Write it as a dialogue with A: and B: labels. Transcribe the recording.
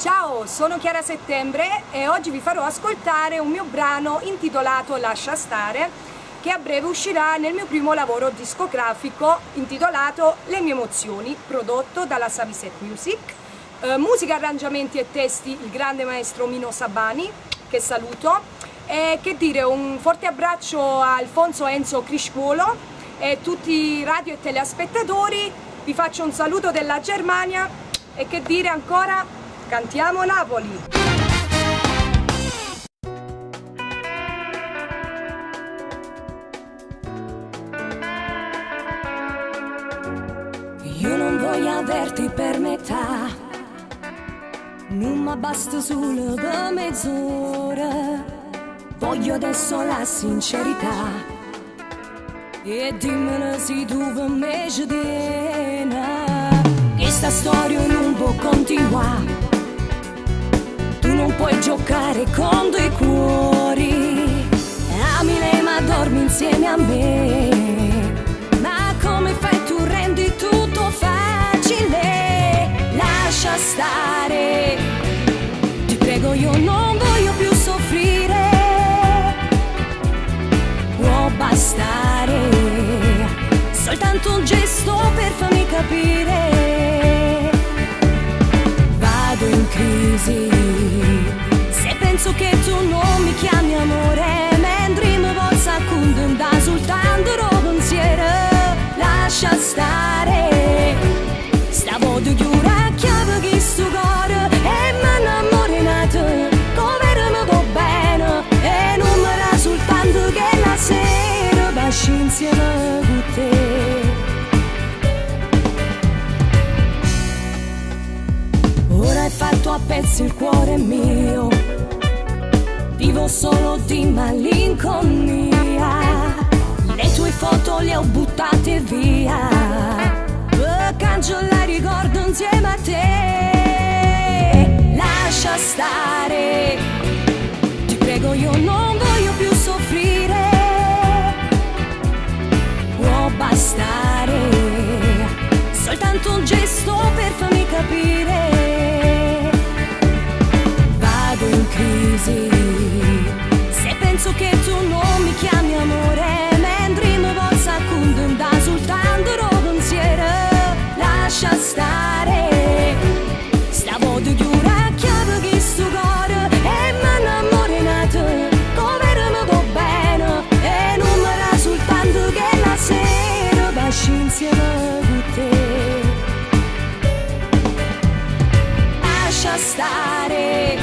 A: Ciao, sono Chiara Settembre e oggi vi farò ascoltare un mio brano intitolato Lascia stare, che a breve uscirà nel mio primo lavoro discografico intitolato Le mie emozioni, prodotto dalla Saviset Music. Musica, arrangiamenti e testi il grande maestro Mino Sabani, che saluto, e che dire, un forte abbraccio a Alfonso Enzo Criscuolo e tutti i radio e telespettatori. Vi faccio un saluto della Germania e che dire ancora, cantiamo Napoli!
B: Io non voglio averti per metà, non mi basta solo per mezz'ora, voglio adesso la sincerità e dimmelo se tu per me ci tieni. Questa storia non può continuare, tu non puoi giocare con due cuori, ami lei ma dormi insieme a me, ma come fai tu, rendi tutto facile, lascia stare, ti prego io non voglio più soffrire, può bastare, soltanto un gesto per farmi capire, vado in crisi, se penso che tu non mi chiami amore, mentre mi possa condannare soltanto il pensiero, lascia stare, stavo di chiura chiave che sto cuore e mi innamoro nato, come mi va bene e non mi dà soltanto che la sera basci insieme con te. Ora hai fatto a pezzi il cuore mio, vivo solo di malinconia, le tue foto le ho buttate via, per cancellare ricordo insieme a te, lascia stare, ti prego io non voglio più soffrire, può bastare, soltanto un gesto per farmi capire, vado in crisi, se penso che tu non mi chiami amore, mentre mi possa condannare soltanto il pensiero, lascia stare, stavo di chiura chiave che sto cuore e mi innamoro nato, come mi va bene e non mi dà soltanto che la sera basci insieme con te, lascia stare,